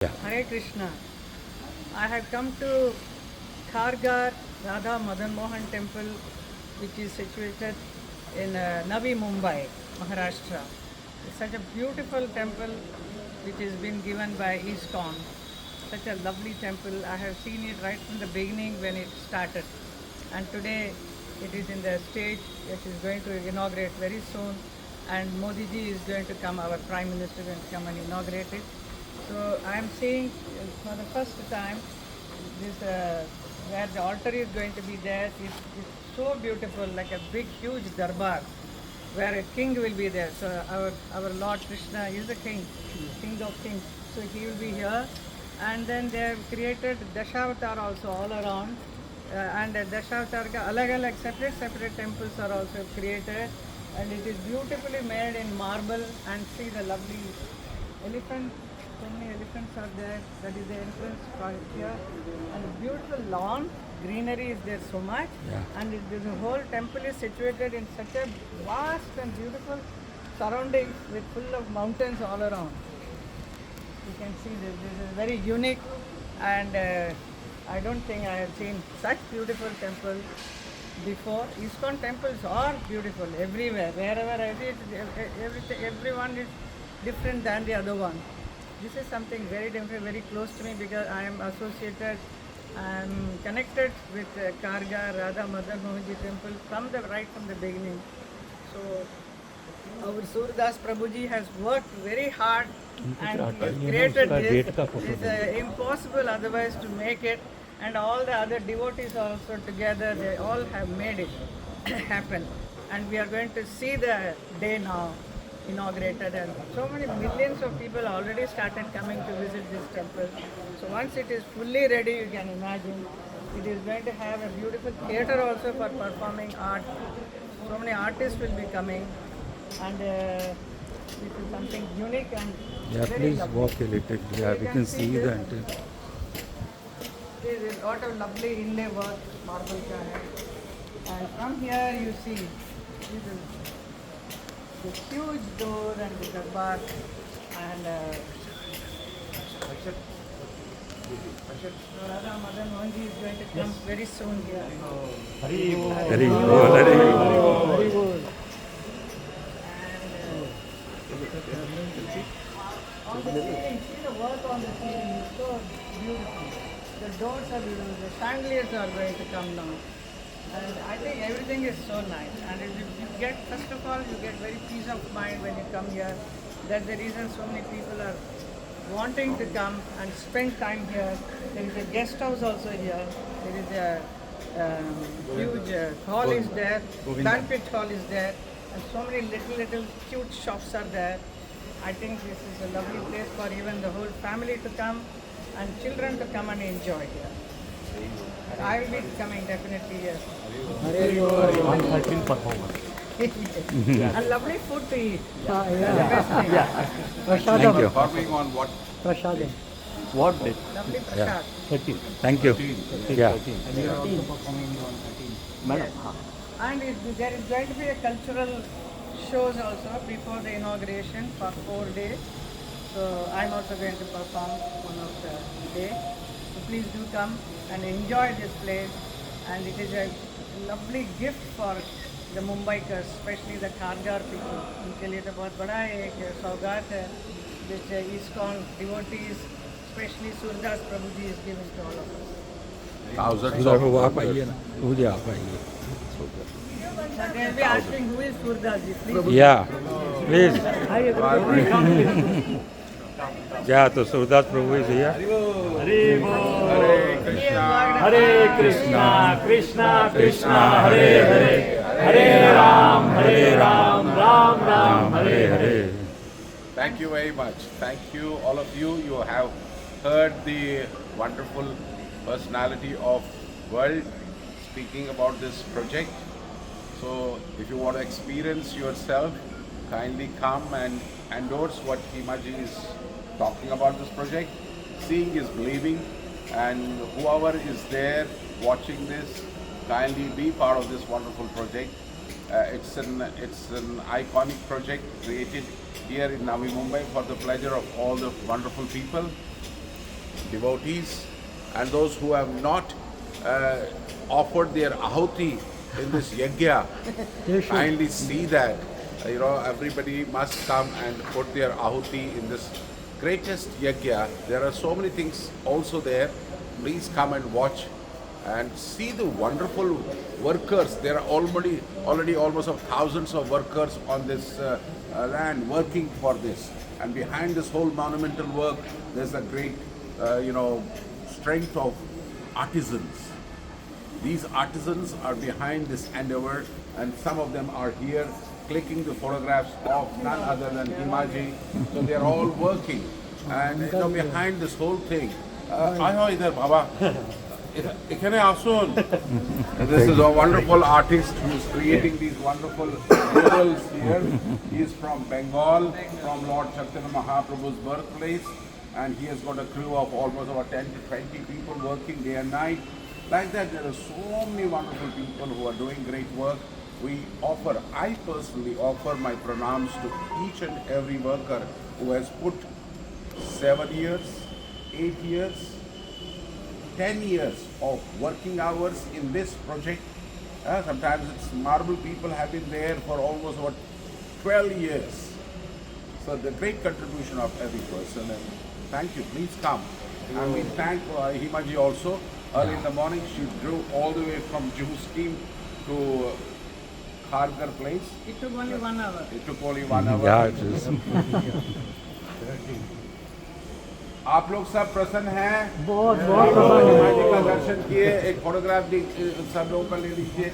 Yeah. Hare Krishna. I have come to Khargar Radha Madan Mohan Temple, which is situated in Navi Mumbai, Maharashtra. It's such a beautiful temple which has been given by ISKCON. Such a lovely temple. I have seen it right from the beginning when it started. And today it is in the stage which is going to inaugurate very soon. And Modi ji is going to come, our Prime Minister, going to come and inaugurate it. So I am seeing for the first time this where the altar is going to be there. It's so beautiful, like a big, huge darbar where a king will be there. So our Lord Krishna is the king, king of kings. So he will be here. And then they have created Dashavatar also all around. And Dashavatar ka alag separate temples are also created. And it is beautifully made in marble. And see the lovely elephant, so many elephants are there. That is the entrance for here. And a beautiful lawn, greenery is there so much. Yeah. And the whole temple is situated in such a vast and beautiful surroundings with full of mountains all around. You can see this is very unique, and I don't think I have seen such beautiful temple before. ISKCON temples are beautiful everywhere, wherever I see it, everyone is different than the other one. This is something very different, very close to me because I am associated, I am connected with Karga Radha Madan Mohanji temple from the right from the beginning. So our Surdas Prabhuji has worked very hard and he has created this. It's impossible otherwise to make it, and all the other devotees also together, they all have made it happen. And we are going to see the day now inaugurated, and so many millions of people already started coming to visit this temple. So once it is fully ready, you can imagine, it is going to have a beautiful theatre also for performing art. So many artists will be coming, and this is something unique and Yeah, very please lovely. walk a little. Yeah, we can see the entrance. There is a lot of lovely inlay work, marble ka hai. And from here you see this is the huge door and the darbar, and Radha Madan Mohanji is going to come very soon here. Very good. Very good. On the ceiling, see the work on the ceiling is so beautiful. The doors are beautiful, the chandeliers are going to come now. And I think everything is so nice. And you get, first of all, you get very peace of mind when you come here. That's the reason so many people are wanting to come and spend time here. There is a guest house also here. There is a huge hall is there, banquet hall is there, and so many little cute shops are there. I think this is a lovely place for even the whole family to come and children to come and enjoy here. I will be coming definitely here. On 13 performance. And lovely food to eat. Thank you. Performing on what? What date? Lovely Yeah. prasad. 13. Thank you. Yeah. 13. Madam, And there is going to be a cultural shows also before the inauguration for 4 days. So I'm also going to perform one of the day. So please do come and enjoy this place. And it is a lovely gift for the Mumbaikars, especially the Khargar people. उनके लिए तो बहुत बड़ा एक सौगात है which ISKCON devotees, especially Surdas Prabhuji, is giving to all of us. Thousands उधर of हो आप आइए ना. उधर आप आइए. So they'll be asking who is Surdas ji, please. Yeah. Please. Yeah, तो सूरदास प्रभु is here. Hare Krishna, Krishna Krishna, Hare Hare, Hare Ram, Ram Ram, Hare Hare. Thank you very much. Thank you, all of you. You have heard the wonderful personality of world speaking about this project. So, if you want to experience yourself, kindly come and endorse what Himaji is talking about this project. Seeing is believing, and whoever is there watching this, kindly be part of this wonderful project. It's an iconic project created here in Navi Mumbai for the pleasure of all the wonderful people. devotees and those who have not offered their ahuti in this yajna, kindly see that. Everybody must come and put their ahuti in this greatest yajna. There are so many things also there. Please come and watch and see the wonderful workers. There are already almost thousands of workers on this land working for this. And behind this whole monumental work, there's a great, strength of artisans. These artisans are behind this endeavor, and some of them are here clicking the photographs of none other than Himaji. So they are all working, and behind this whole thing. Idhar Baba. This is a wonderful artist who is creating these wonderful murals here. He is from Bengal, from Lord Chaitanya Mahaprabhu's birthplace, and he has got a crew of almost about 10 to 20 people working day and night. Like that, there are so many wonderful people who are doing great work. I personally offer my pranams to each and every worker who has put 7 years, 8 years, 10 years of working hours in this project. Sometimes it's marble people have been there for almost about 12 years. So the great contribution of every person, and thank you, please come. And we thank Himaji also. Early in the morning she drove all the way from Juhu scheme to Khargar place. It took only 1 hour. It took only 1 hour. Yeah, it is. आप लोग सब प्रसन्न हैं? बहुत बहुत हिमाजी का दर्शन किए, एक फोटोग्राफ सब लोगों का ले लीजिए।